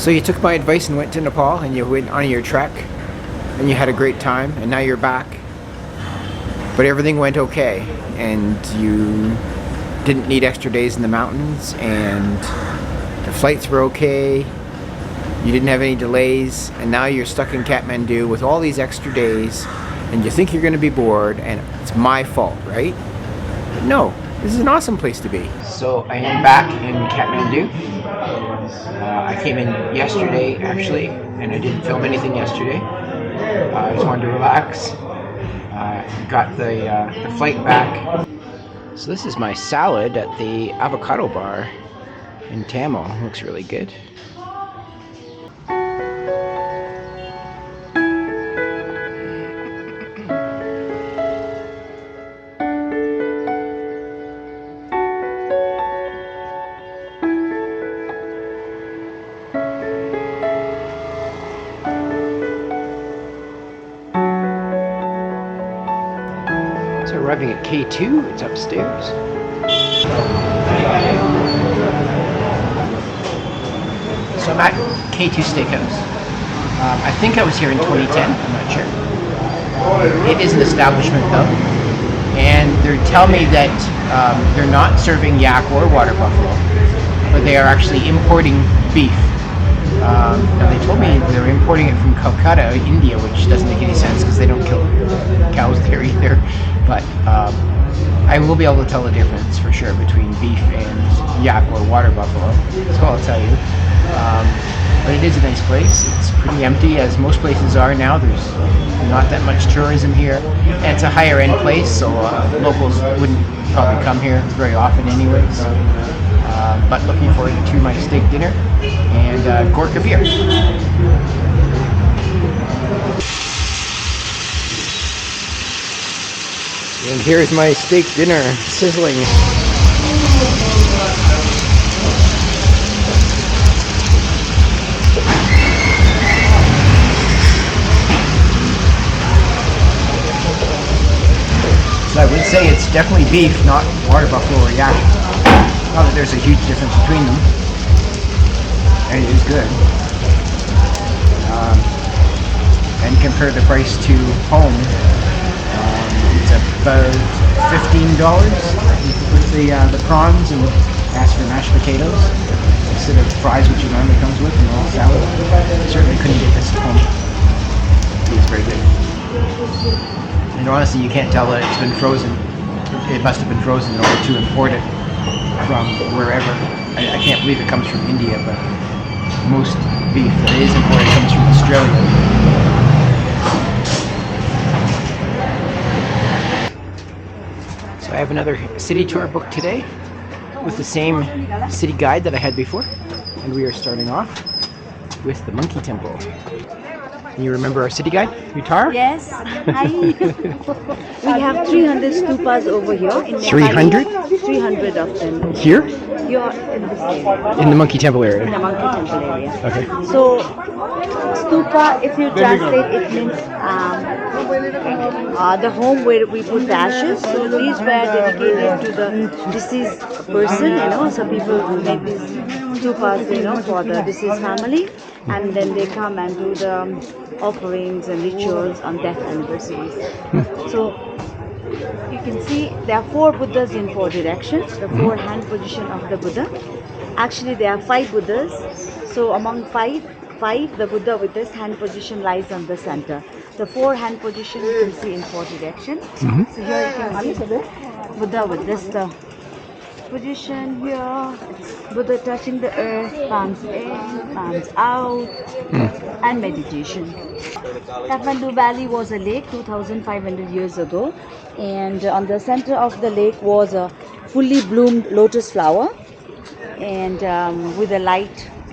So you took my advice and went to Nepal and you went on your trek and you had a great time and now you're back. But everything went okay and you didn't need extra days in the mountains and the flights were okay. You didn't have any delays and now you're stuck in Kathmandu with all these extra days and you think you're going to be bored and it's my fault, right? But no, this is an awesome place to be. So I am back in Kathmandu. I came in yesterday actually, and I didn't film anything yesterday. I just wanted to relax. Got the flight back. So this is my salad at the avocado bar in Tamil. Looks really good. So arriving at K2, it's upstairs. So I'm at K2 Steakhouse. I think I was here in 2010, I'm not sure. It is an establishment though. And they tell me that they're not serving yak or water buffalo, but they are actually importing beef. Now they told me they're importing it from Calcutta, India, which doesn't make any sense because they don't kill cows there either. But I will be able to tell the difference for sure between beef and yak or water buffalo. That's all I'll tell you. But it is a nice place. It's pretty empty, as most places are now. There's not that much tourism here. And it's a higher end place, so locals wouldn't probably come here very often anyways. But looking forward to my steak dinner and Gorka beer. And here's my steak dinner, sizzling. So I would say it's definitely beef, not water buffalo or yak. Not that there's a huge difference between them. And it is good. And compare the price to home, it's about $15 with the prawns and ask for mashed potatoes instead of fries, which it normally comes with, and all salad. Certainly couldn't get this at home. It's very good. And honestly, you can't tell that it's been frozen. It must have been frozen in order to import it from wherever. I can't believe it comes from India, but most beef that is imported comes from Australia. So I have another city tour booked today with the same city guide that I had before, and we are starting off with the Monkey Temple. You remember our city guide, Utara? Yes. Hi. We have 300 stupas over here in Nepal. 300? 300 of them. Here? Here in this area. In the Monkey Temple area? In the Monkey Temple area. Okay. So, stupa, if you translate, it means the home where we put the ashes. So these were dedicated to the deceased person, so people make these stupas, for the deceased family. And then they come and do the offerings and rituals on death anniversaries. So you can see there are 4 Buddhas in 4 directions, the 4 hand position of the Buddha. Actually there are 5 Buddhas. So among five, the Buddha with this hand position lies on the center. The 4 hand position you can see in 4 directions. So here you can see Buddha with this position here. It's Buddha touching the earth, palms in, palms out, and meditation. Kathmandu Valley was a lake 2,500 years ago, and on the center of the lake was a fully bloomed lotus flower, and with a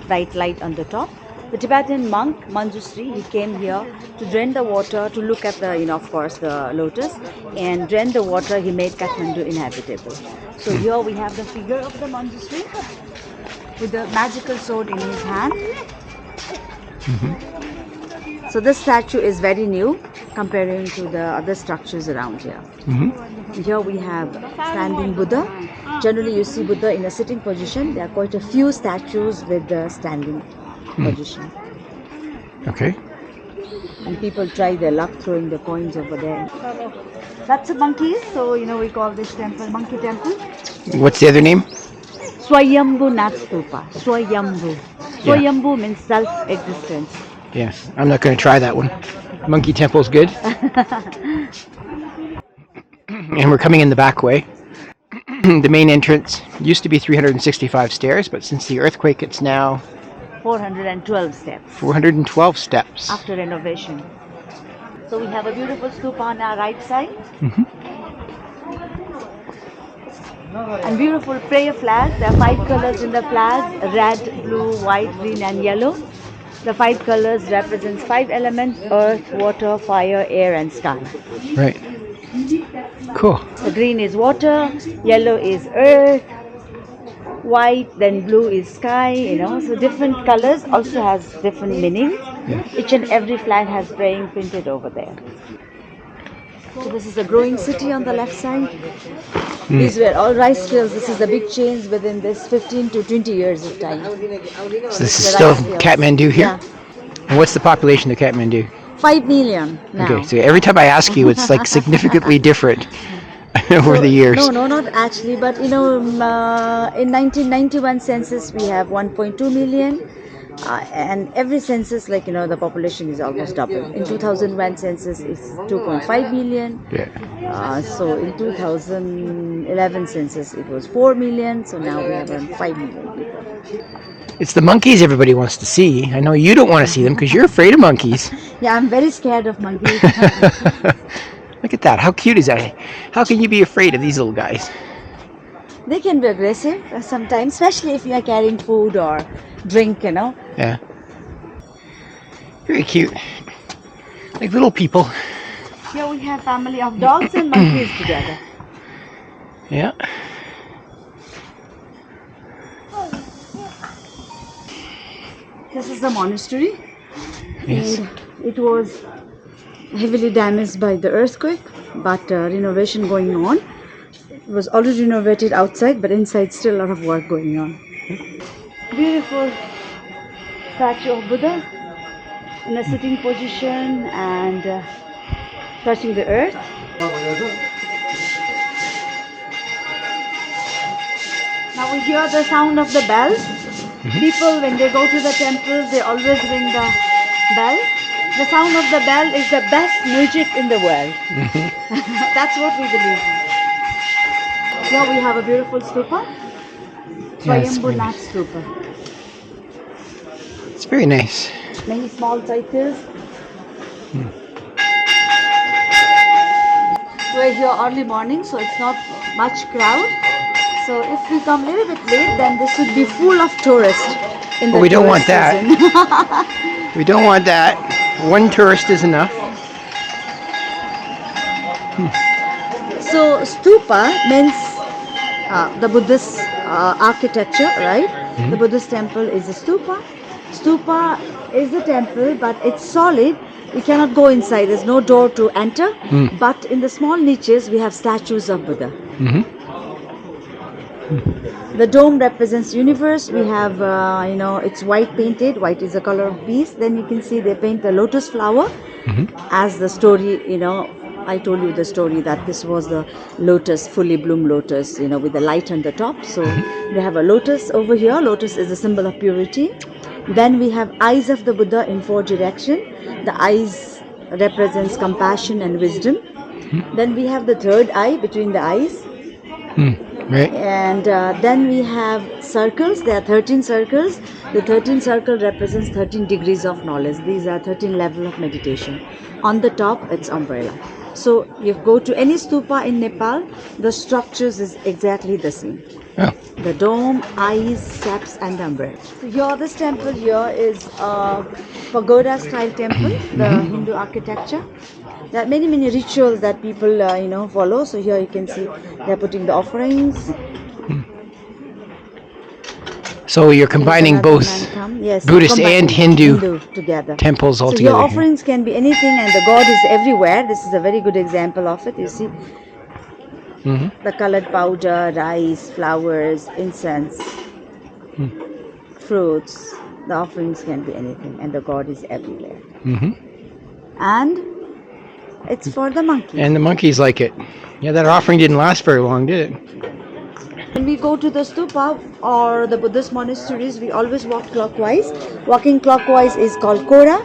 bright light on the top. The Tibetan monk Manjusri, he came here to drain the water, to look at the, of course, the lotus, and drain the water. He made Kathmandu inhabitable. So here we have the figure of the Manjusri with the magical sword in his hand. So this statue is very new comparing to the other structures around here. Here we have standing Buddha. Generally you see Buddha in a sitting position. There are quite a few statues with the standing position. Okay. And people try their luck throwing the coins over there. That's a monkey, so we call this temple Monkey Temple. What's the other name? Swayambhu Nath Stupa. Swayambhu. Yeah. Swayambhu means self-existence. Yes. I'm not going to try that one. Monkey Temple's good. And we're coming in the back way. The main entrance used to be 365 stairs, but since the earthquake, it's now 412 steps 412 steps. after renovation. So we have a beautiful stupa on our right side. And beautiful prayer flags. There are 5 colors in the flag: red, blue, white, green and yellow. The 5 colors represents 5 elements: earth, water, fire, air and sky. Right. Cool. The green is water, yellow is earth, white, then blue is sky, so different colors also has different meanings. Yeah. Each and every flag has praying printed over there. So this is a growing city on the left side. These were all rice fields. This is the big change within this 15 to 20 years of time. So this is The still rice fields. Kathmandu here? Yeah. And what's the population of Kathmandu? 5 million now. Okay, so every time I ask you, it's like significantly different over So, the years. No, not actually, but in 1991 census we have 1.2 million, and every census, the population is almost double. In 2001 census is 2.5 million. Yeah. So in 2011 census it was 4 million. So now we have around 5 million people. It's the monkeys everybody wants to see. I know you don't want to see them because you're afraid of monkeys. Yeah, I'm very scared of monkeys. Look at that. How cute is that? How can you be afraid of these little guys? They can be aggressive sometimes, especially if you are carrying food or drink. Yeah. Very cute. Like little people. Here we have family of dogs and monkeys together. Yeah. This is the monastery. Yes. And it was heavily damaged by the earthquake, but renovation going on. It was already renovated outside, but inside still a lot of work going on. Beautiful statue of Buddha in a sitting position and touching the earth. Now we hear the sound of the bell. People, when they go to the temple, they always ring the bell. The sound of the bell is the best music in the world. That's what we believe. Here we have a beautiful stupa, Swayambhu Nath Stupa. It's very nice. Many small cycles. We're here early morning, so it's not much crowd. So if we come a little bit late, then this would be full of tourists in the But we don't want tourist that. season. We don't want that. One tourist is enough. So stupa means the Buddhist architecture, right? The Buddhist temple is a stupa. Stupa is a temple, but it's solid. You cannot go inside. There's no door to enter. But in the small niches, we have statues of Buddha. The dome represents universe. We have, it's white painted. White is the color of peace. Then you can see they paint the lotus flower as the story, I told you the story that this was the lotus, fully bloomed lotus, with the light on the top. So we have a lotus over here. Lotus is a symbol of purity. Then we have eyes of the Buddha in 4 directions. The eyes represents compassion and wisdom. Then we have the third eye between the eyes. Right. And then we have circles. There are 13 circles. The 13 circle represents 13 degrees of knowledge. These are 13 level of meditation. On the top, it's umbrella. So you go to any stupa in Nepal, the structures is exactly the same. Oh. The dome, eyes, steps, and the umbrella. So here, this temple here is a pagoda style temple, the Hindu architecture. There are many rituals that people follow. So here you can see they are putting the offerings. So you're combining both Yes, Buddhist and Hindu together. temples all So your together. offerings can be anything, and the God is everywhere. This is a very good example of it. You see, the colored powder, rice, flowers, incense, fruits, the offerings can be anything, and the God is everywhere. Mm-hmm. And it's for the monkey. And the monkeys like it. Yeah, that offering didn't last very long, did it? When we go to the stupa or the Buddhist monasteries, we always walk clockwise. Walking clockwise is called kora.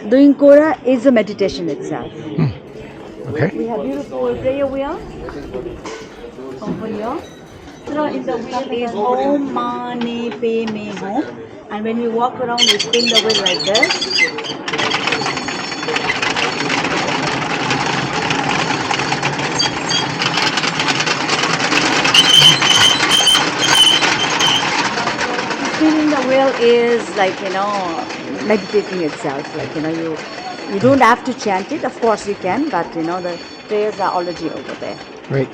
Doing kora is a meditation itself. Okay. We have beautiful prayer wheel over here. In the wheel is Om Mane Pe Me Hum. And when we walk around, we spin the wheel like this. Spinning the wheel is like, meditating itself. Like, you don't have to chant it. Of course you can, but the prayers are already over there. Right.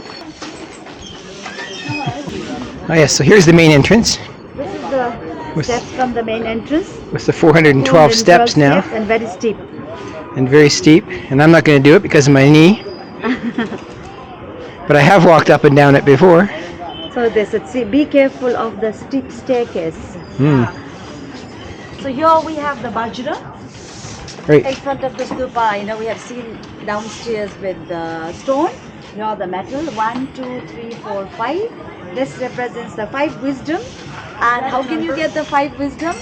Oh yes, so here's the main entrance This is the steps from the main entrance. with the 412 steps now, and very steep. and very steep. And I'm not going to do it because of my knee, but I have walked up and down it before. So they said, see, be careful of the steep staircase. So here we have the Bajra in Right. front of the stupa. We have seen downstairs with the stone. Here the metal. 1, 2, 3, 4, 5. This represents the 5 wisdom. And how can you get the 5 wisdom?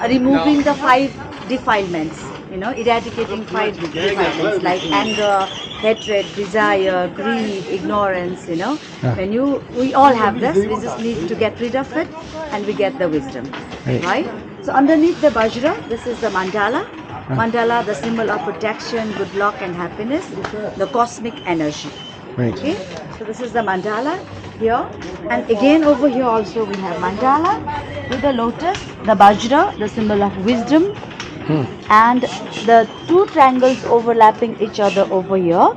Removing the 5 defilements. Eradicating 5 defilements like anger, hatred, desire, greed, ignorance. When we all have this, we just need to get rid of it, and we get the wisdom, right? So underneath the Bajra, this is the mandala. Mandala, the symbol of protection, good luck, and happiness, the cosmic energy. Right. Okay, so this is the mandala here, and again over here also we have mandala with the lotus, the Bajra, the symbol of wisdom, and the 2 triangles overlapping each other over here.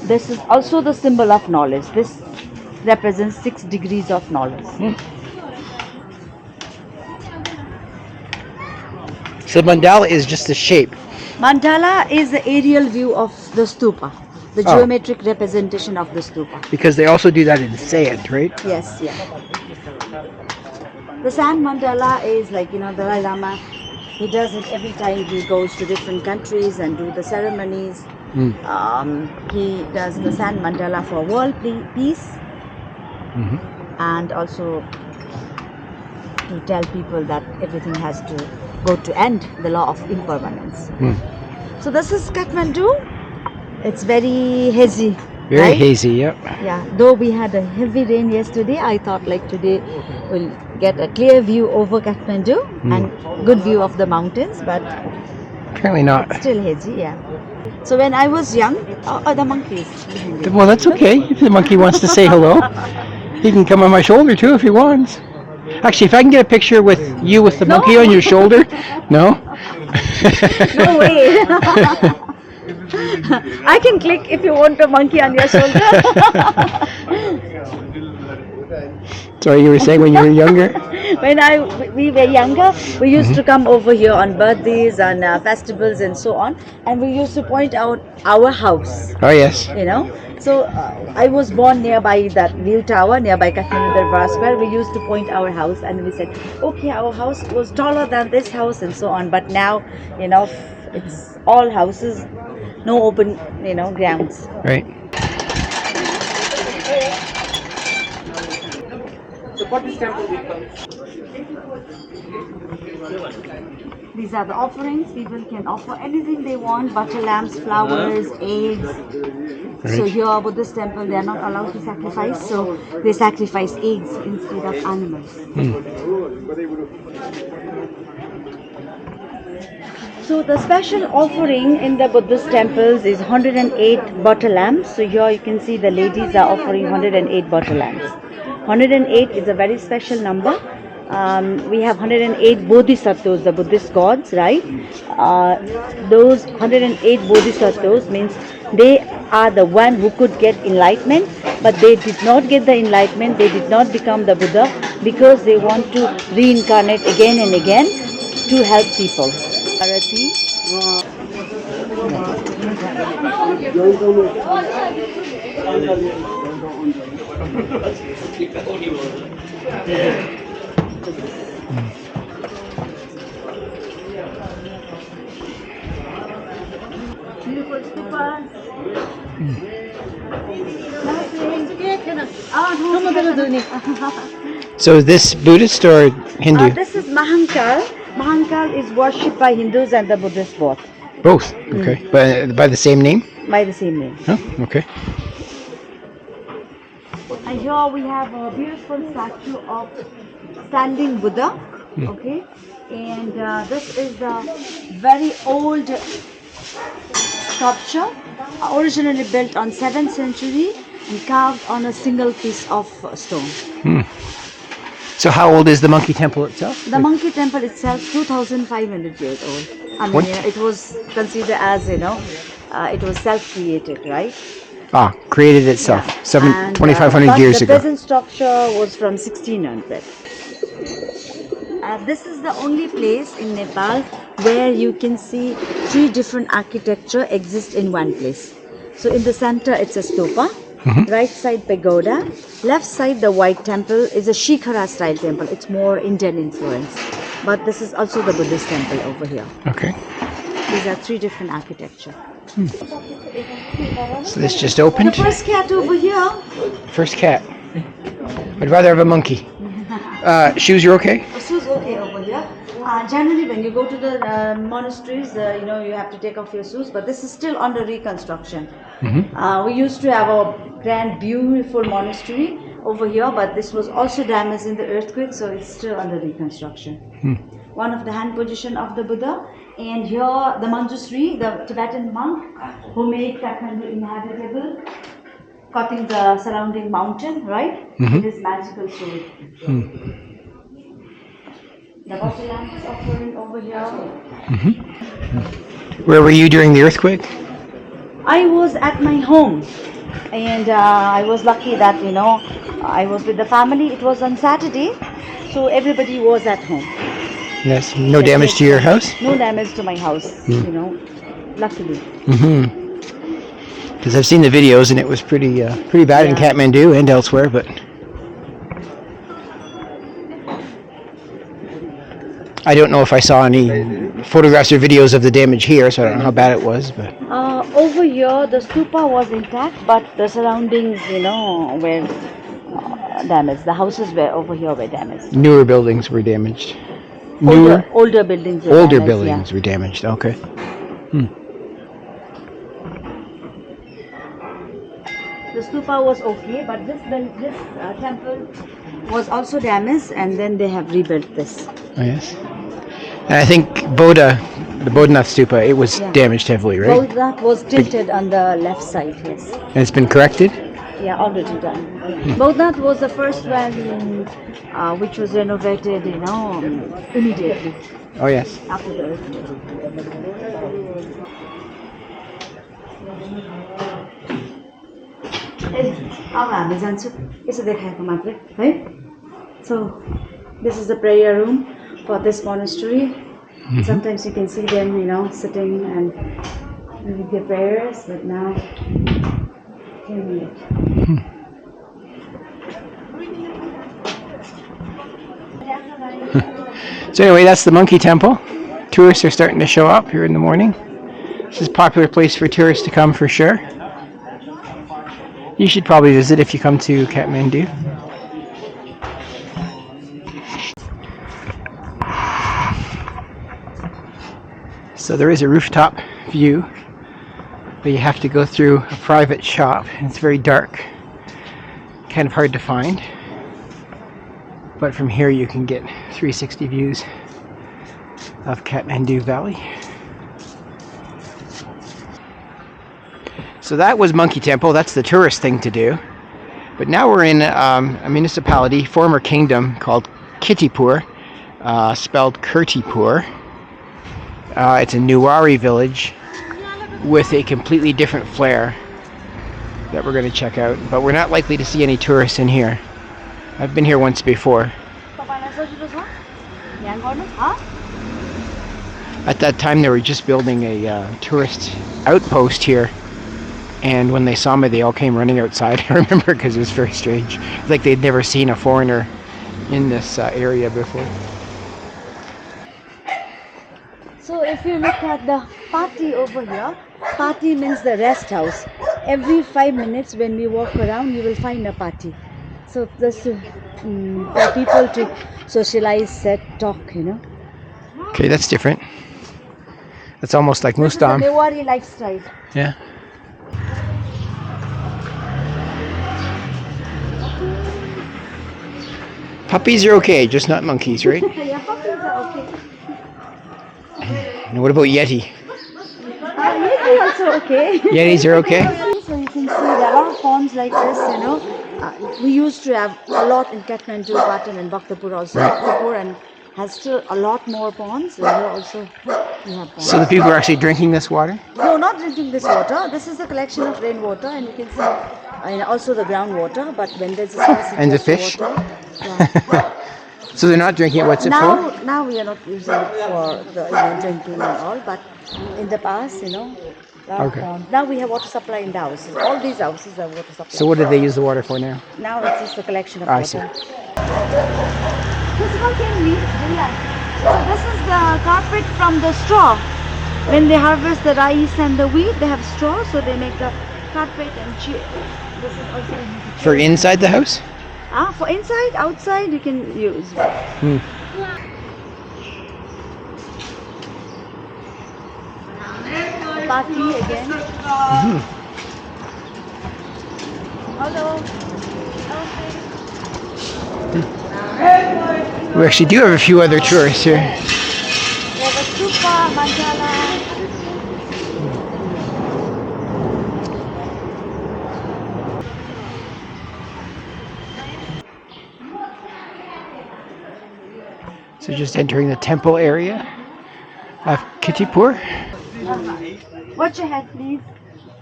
This is also the symbol of knowledge. This represents 6 degrees of knowledge. So mandala is just a shape. Mandala is the aerial view of the stupa, the geometric representation of the stupa. Because they also do that in sand, right? Yes, yeah. The sand mandala is like, Dalai Lama, he does it every time he goes to different countries and do the ceremonies. He does the sand mandala for world peace, and also to tell people that everything has to go to end, the law of impermanence. So this is Kathmandu. It's very hazy. Very right? hazy, yep. Yeah, though we had a heavy rain yesterday, I thought like today we'll get a clear view over Kathmandu and good view of the mountains, but Apparently not. it's still hazy, yeah. So when I was young, the monkeys. Well, that's okay. If the monkey wants to say hello, he can come on my shoulder too if he wants. Actually, if I can get a picture with you with the monkey on your shoulder, no? No way. I can click if you want a monkey on your shoulder. Sorry, you were saying when you were younger? When we were younger, we used to come over here on birthdays and festivals and so on, and we used to point out our house. Oh, yes. So I was born nearby that view tower, nearby Kathmandu Darbar Square. We used to point our house, and we said, okay, our house was taller than this house and so on. But now, it's all houses, no open, grounds. Right. These are the offerings. People can offer anything they want: butter lamps, flowers, eggs. So here, Buddhist temple, they are not allowed to sacrifice, so they sacrifice eggs instead of animals. So the special offering in the Buddhist temples is 108 butter lamps. So here you can see the ladies are offering 108 butter lamps. 108 is a very special number. We have 108 bodhisattvas, the Buddhist gods, right? Those 108 bodhisattvas means they are the one who could get enlightenment, but they did not get the enlightenment, they did not become the Buddha because they want to reincarnate again and again to help people. So this Buddhist or Hindu? This is Mahankal. Mahankal is worshipped by Hindus and the Buddhists both. Both. Okay. But by the same name? By the same name. Oh, okay. And here we have a beautiful statue of standing Buddha. Okay. And this is the very old sculpture, originally built on 7th century and carved on a single piece of stone. So how old is the monkey temple itself? The monkey temple itself, 2,500 years old. I mean, it was considered as, it was self-created, right? Ah, created itself. And, 2,500 years the ago. present structure was from 1600. This is the only place in Nepal where you can see 3 different architecture exist in one place. So in the center it's a stupa, right side pagoda, left side the white temple is a Shikhara style temple. It's more Indian influence. But this is also the Buddhist temple over here. Okay. These are 3 different architecture. So this just opened? The first cat over here. First cat. I'd rather have a monkey. Shoes are okay? Shoes okay over here. Generally, when you go to the monasteries, you have to take off your shoes, but this is still under reconstruction. We used to have a grand, beautiful monastery over here, but this was also damaged in the earthquake, so it's still under reconstruction. One of the hand position of the Buddha, and here the Manjusri, the Tibetan monk who made Kathmandu inhabitable, cutting the surrounding mountain, right? It is magical story. The water lamp is offering over here. Where were you during the earthquake? I was at my home, and I was lucky that I was with the family. It was on Saturday, so everybody was at home. Yes. No damage to your house? No damage to my house. Luckily. Because I've seen the videos and it was pretty bad in Kathmandu and elsewhere, but I don't know if I saw any photographs or videos of the damage here, so I don't know how bad it was. But over here, the stupa was intact, but the surroundings, were damaged. The houses were over here were damaged. Newer buildings were damaged. Older buildings were Older damaged, buildings were damaged. Okay. The stupa was okay, but this temple was also damaged, and then they have rebuilt this. Oh, yes. And I think the Bodhnath Stupa, it was damaged heavily, right? Bodhnath was tilted on the left side, yes. And it's been corrected? Yeah, already done. Bodhnath was the first one which was renovated, immediately. Oh, yes. After the earthquake. So this is the prayer room for this monastery. Sometimes you can see them, sitting and doing their prayers, but now So anyway, that's the monkey temple. Tourists are starting to show up here in the morning. This is a popular place for tourists to come for sure. You should probably visit if you come to Kathmandu. So there is a rooftop view, but you have to go through a private shop, and it's very dark, kind of hard to find. But from here you can get 360 views of Kathmandu Valley. So that was Monkey Temple. That's the tourist thing to do. But now we're in a municipality, former kingdom, called Kittipur, spelled Kirtipur. It's a Nuwari village with a completely different flair that we're going to check out. But we're not likely to see any tourists in here. I've been here once before. At that time they were just building a tourist outpost here. And when they saw me, they all came running outside. I remember because it was very strange. It's like they'd never seen a foreigner in this area before. So if you look at the party over here, party means the rest house. Every 5 minutes when we walk around, you will find a party. So this for people to socialize, set, talk, Okay, that's different. That's almost like This is the Mustam. Newari lifestyle. Yeah. Puppies are okay, just not monkeys, right? Yeah, puppies are okay. And what about Yeti? Yeti also okay. Yetis are okay? So you can see there are a lot of ponds like this, we used to have a lot in Kathmandu, Patan and Bhaktapur also. Right. Bhaktapur and has still a lot more ponds. And here also we have ponds. So the people are actually drinking this water? No, not drinking this water. This is a collection of rainwater, and you can see and also the groundwater. But when there's a scarcity And the of fish? water, yeah. So they're not drinking it. What's it for? Now we are not using it for the drinking and all, but in the past, lot of Okay. ponds. Now we have water supply in the houses. All these houses have water supply. So what do they use the water for now? Now it's just a collection of I see. water. This one can we relax. So this is the carpet from the straw. When they harvest the rice and the wheat, they have straw, so they make the carpet and chair. This is also For inside the house? for inside, outside you can use. Party again. Hello. We actually do have a few other tourists here. We have a stupa, mandala. So just entering the temple area of Kittipur. Watch your head, please.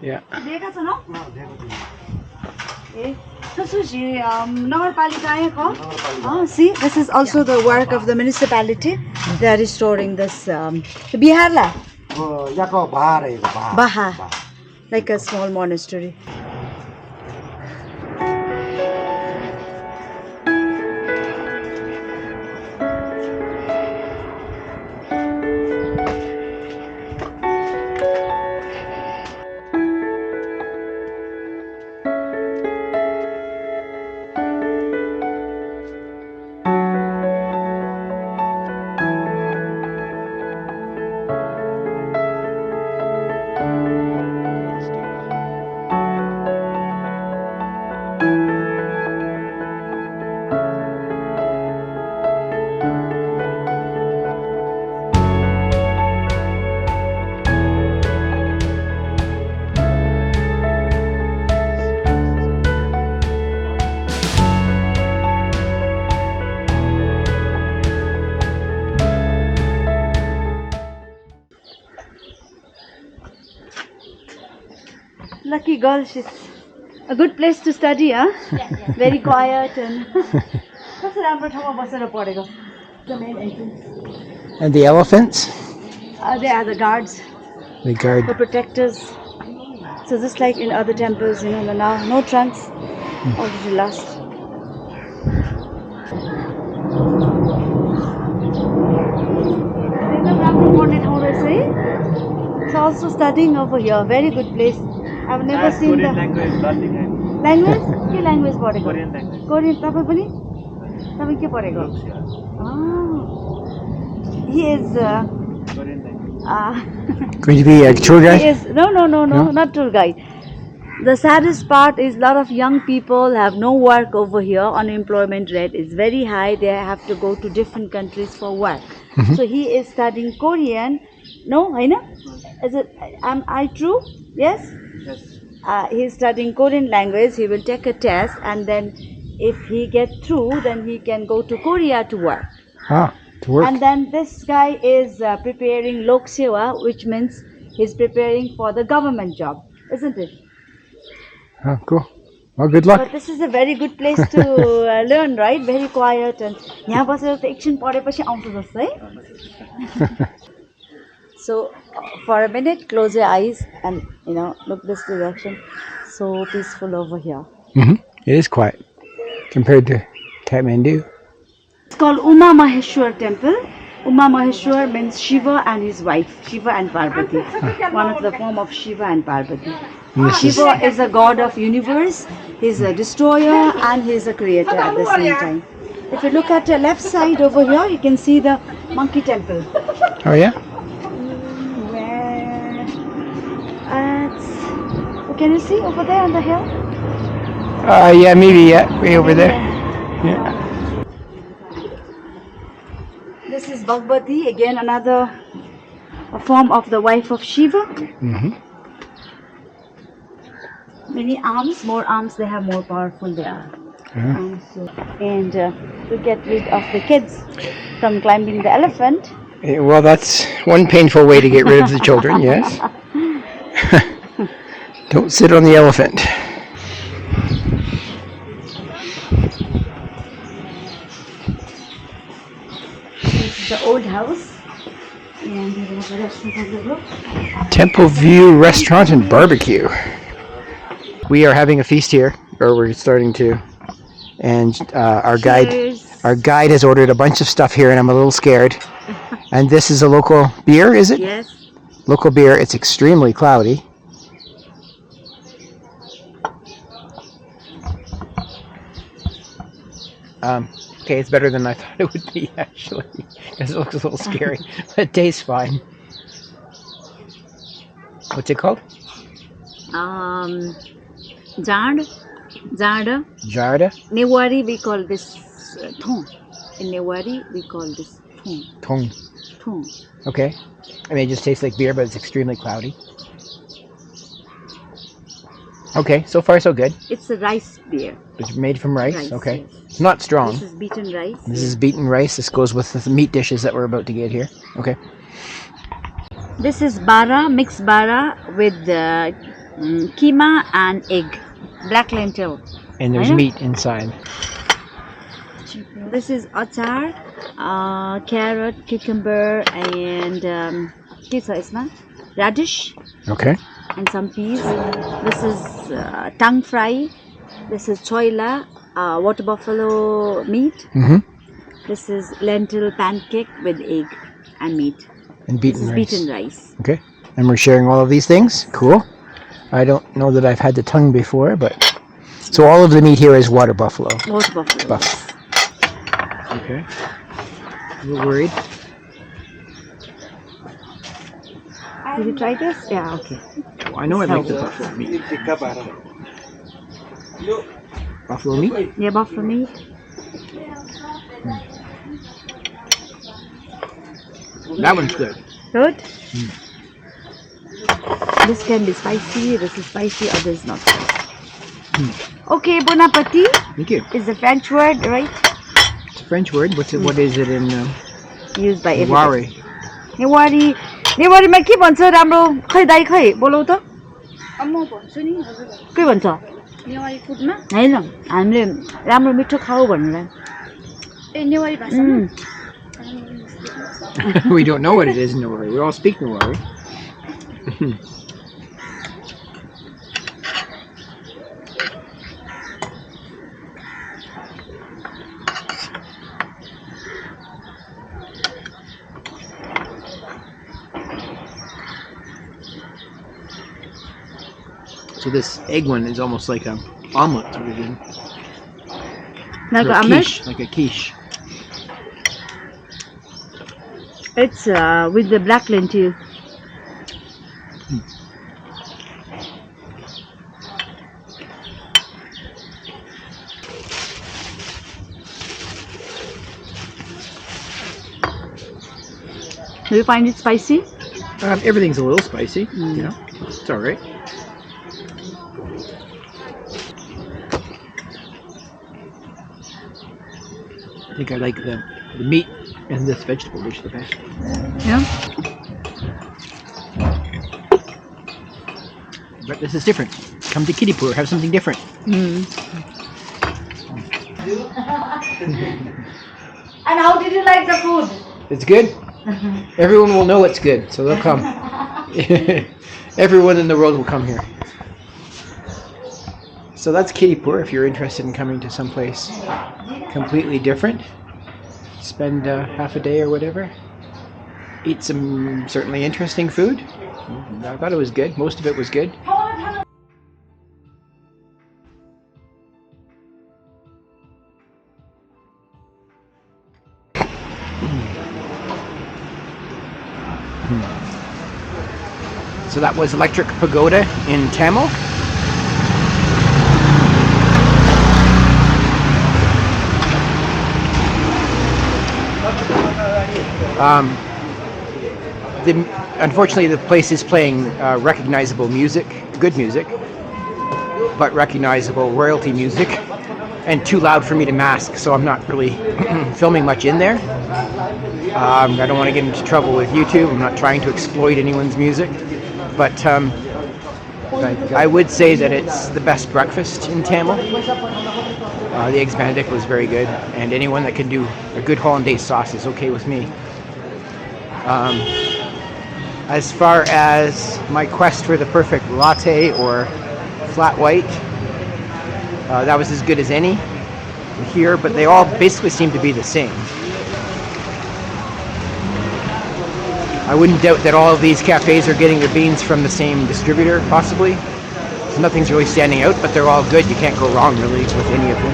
Yeah. देखा छ न? So Suji, नगरपालिका आएको? See, this is also the work of the municipality. They are restoring this Biharla. Baha, like a small monastery. Lucky girl, she's a good place to study, huh? Yeah. Very quiet and कस्तो राम्रो ठाउँमा बसेर पढेको. The main entrance. And the elephants? They are the guards, They guard. the protectors. So just like in other temples, now no trunks, already lost. It's also studying over here. Very good place. I've never seen the language. के language पढेको? Korean language. Korean. तपाईँ पनि? तपाईँ के पढेको? He is Korean language. Going to be a tour guide? He is no, not tour guide. The saddest part is a lot of young people have no work over here. Unemployment rate is very high. They have to go to different countries for work. So he is studying Korean. No, I know. Is it? Am I true? Yes. Yes. He is studying Korean language. He will take a test, and then if he gets through, then he can go to Korea to work. To work. And then this guy is preparing Lok Sewa, which means he's preparing for the government job, isn't it? Oh, cool. Well, good luck. But this is a very good place to learn, right? Very quiet and यहाँ बसेर त एकछिन पढेपछि आउँछ जस्तै. So for a minute, close your eyes and look this direction. So peaceful over here. It is quiet compared to Kathmandu. It's called Uma Maheshwar Temple. Uma Maheshwar means Shiva and his wife, Shiva and Parvati. One of the form of Shiva and Parvati. Shiva is a god of universe, he's a destroyer and he's a creator at the same time. If you look at the left side over here, you can see the monkey temple. Oh yeah? Where can you see over there on the hill? Yeah, maybe, yeah, way over there. Yeah. This is Bhagavati, again another form of the wife of Shiva. Many arms, more arms, they have more powerful they are. And to get rid of the kids from climbing the elephant. Well, that's one painful way to get rid of the children, yes. Don't sit on the elephant. This is the old house. And we have a restaurant on the roof. Temple View Restaurant and Barbecue. We are having a feast here, or we're starting to, and our guide has ordered a bunch of stuff here, and I'm a little scared. And this is a local beer, is it? Yes. Local beer. It's extremely cloudy. Okay, it's better than I thought it would be, actually, because it looks a little scary, but it tastes fine. What's it called? Jarda. Jarda? Newari, we call this thong. In Newari, we call this thong. Tong. Okay. I mean, it just tastes like beer, but it's extremely cloudy. Okay, so far so good. It's a rice beer. It's made from rice? Okay. Yes. It's not strong. This is beaten rice. This is beaten rice. This goes with the meat dishes that we're about to get here. Okay. This is bara, mixed bara with keema and egg. Black lentil. And there's meat inside. This is achar, carrot, cucumber, and radish. Okay. And some peas. This is tongue fry. This is choila, water buffalo meat. This is lentil pancake with egg and meat. And beaten this is rice. Beaten rice. Okay. And we're sharing all of these things. Cool. I don't know that I've had the tongue before, but so all of the meat here is water buffalo. Water buffalo. Okay. A little worried. Did you try this? Yeah, okay. Well, I know I like the buffalo meat. Buffalo meat? Yeah, buffalo meat. That one's good. Good? This can be spicy, this is spicy, or this is not spicy. Okay, bon appetit. Thank you. Is the French word, right? It's a French word. What is it in used by Newari? नेवारीमा के भन्छ राम्रो खै दाइ खै बोलाउ त म भन्छु नि के भन्छ नेवारी फुडमा हैन हामीले राम्रो मिठो खाऊ भनेर ए नेवारी भाषामा We don't know what it is in Newari. We all speak Newari. So this egg one is almost like an omelet sort of thing. Like an omelet? Like a quiche. It's with the black lentil. Do you find it spicy? Everything's a little spicy. You know, it's all right. I think I like the meat and this vegetable dish the best. Yeah. But this is different. Come to Kiddipur, have something different. And how did you like the food? It's good. Everyone will know it's good, so they'll come. Everyone in the world will come here. So that's Kiddipur if you're interested in coming to someplace completely different. Spend half a day or whatever. eat some certainly interesting food. I thought it was good. Most of it was good. So that was Electric Pagoda in Tamil. Unfortunately, the place is playing recognizable music, good music, but recognizable royalty music, and too loud for me to mask, so I'm not really filming much in there. I don't want to get into trouble with YouTube. I'm not trying to exploit anyone's music, but I would say that it's the best breakfast in Tamil. The Eggs Benedict was very good, and anyone that can do a good hollandaise sauce is okay with me. As far as my quest for the perfect latte or flat white, that was as good as any here, but they all basically seem to be the same. I wouldn't doubt that all of these cafes are getting their beans from the same distributor, possibly. So nothing's really standing out, but they're all good. You can't go wrong, really, with any of them.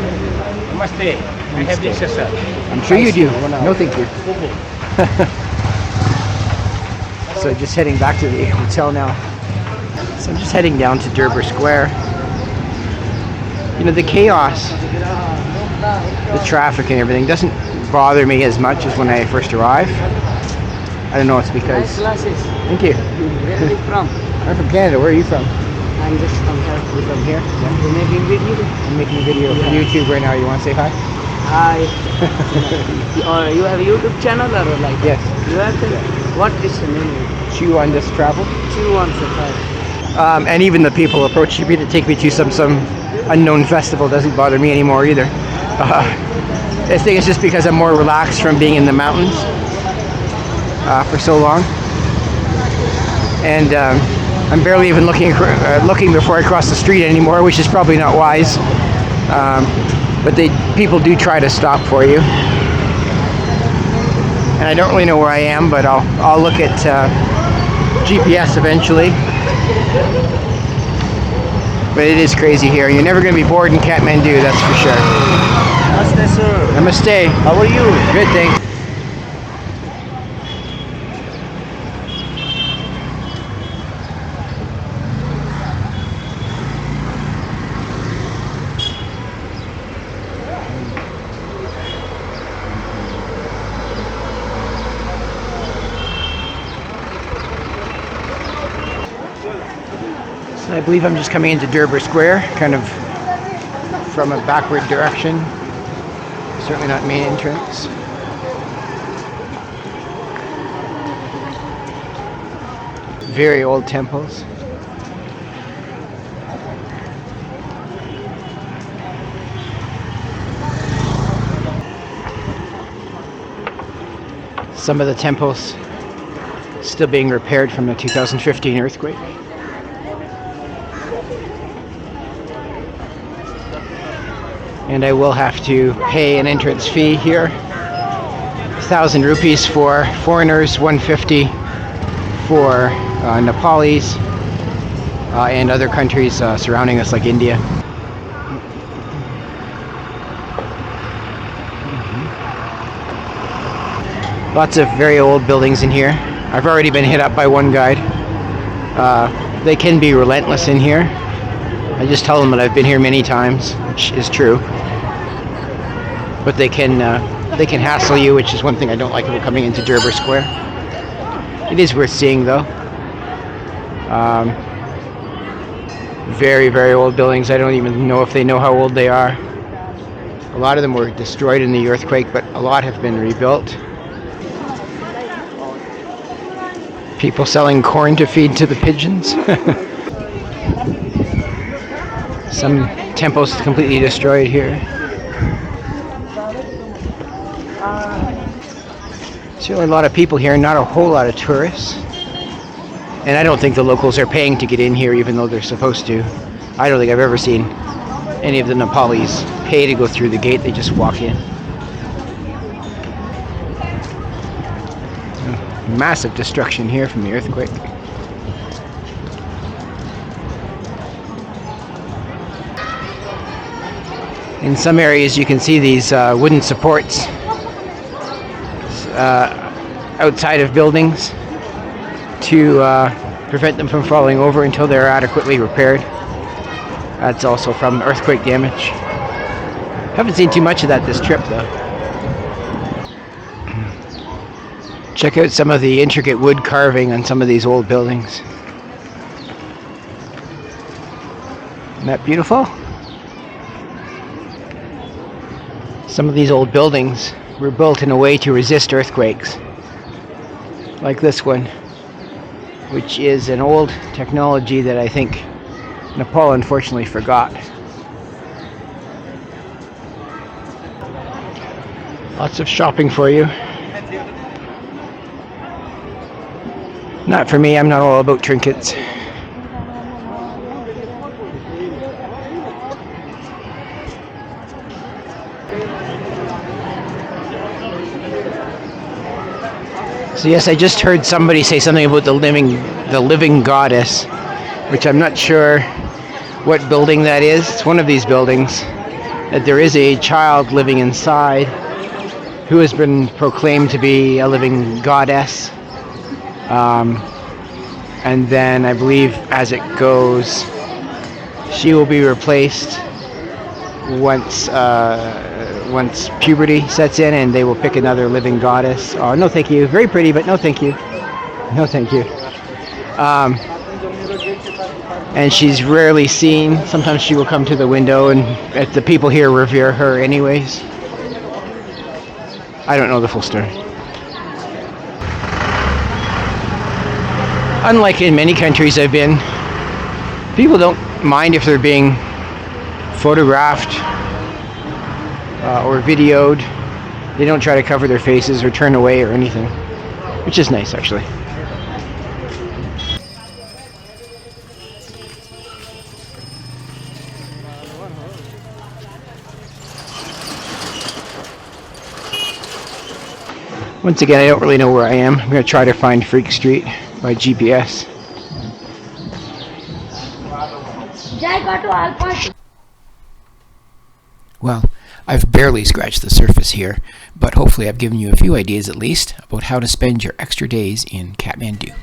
Namaste. I have this, sir. I'm sure you do. No, thank you. So just heading back to the hotel now. So I'm just heading down to Durbar Square. You know, the chaos, the traffic and everything doesn't bother me as much as when I first arrive. I don't know, it's because... Thank you. Where are you from? I'm from Canada. Where are you from? I'm just from here. You're from here? Yeah. You're making video? I'm making a video for YouTube right now. You want to say hi? Hi. Or you have a YouTube channel or like? Yes. You have the, what is the name? Chew on this travel. Chew on Safari. And even the people approaching me to take me to some unknown festival doesn't bother me anymore either. I think it's just because I'm more relaxed from being in the mountains for so long. And I'm barely even looking before I cross the street anymore, which is probably not wise. But people do try to stop for you. And I don't really know where I am, but I'll look at GPS eventually. But it is crazy here. You're never going to be bored in Kathmandu, that's for sure. Namaste, sir. Namaste. How are you? Good, thanks. I believe I'm just coming into Durbar Square, kind of from a backward direction. Certainly not main entrance. Very old temples. Some of the temples still being repaired from the 2015 earthquake. And I will have to pay an entrance fee here. 1,000 rupees for foreigners, 150 for Nepalis and other countries surrounding us like India. Lots of very old buildings in here. I've already been hit up by one guide. They can be relentless in here. I just tell them that I've been here many times, which is true. But they can hassle you, which is one thing I don't like about coming into Durbar Square. It is worth seeing, though. Very, very old buildings. I don't even know if they know how old they are. A lot of them were destroyed in the earthquake, but a lot have been rebuilt. People selling corn to feed to the pigeons. Some temples completely destroyed here. Certainly a lot of people here, not a whole lot of tourists. And I don't think the locals are paying to get in here, even though they're supposed to. I don't think I've ever seen any of the Nepalis pay to go through the gate. They just walk in. massive destruction here from the earthquake. In some areas you can see these wooden supports outside of buildings to prevent them from falling over until they're adequately repaired. That's also from earthquake damage. Haven't seen too much of that this trip though. Check out some of the intricate wood carving on some of these old buildings. Isn't that beautiful? Some of these old buildings were built in a way to resist earthquakes. Like this one, which is an old technology that I think Nepal unfortunately forgot. Lots of shopping for you. Not for me, I'm not all about trinkets. So yes, I just heard somebody say something about the living goddess, which I'm not sure what building that is. It's one of these buildings that there is a child living inside who has been proclaimed to be a living goddess. And then I believe as it goes, she will be replaced once puberty sets in, and they will pick another living goddess. Oh, no thank you. Very pretty, but no thank you. No thank you. And she's rarely seen. Sometimes she will come to the window, and the people here revere her anyways. I don't know the full story. Unlike in many countries I've been, people don't mind if they're being photographed or videoed. They don't try to cover their faces or turn away or anything, which is nice actually. Once again, I don't really know where I am. I'm going to try to find Freak Street by GPS. Well, I've barely scratched the surface here, but hopefully I've given you a few ideas at least about how to spend your extra days in Kathmandu.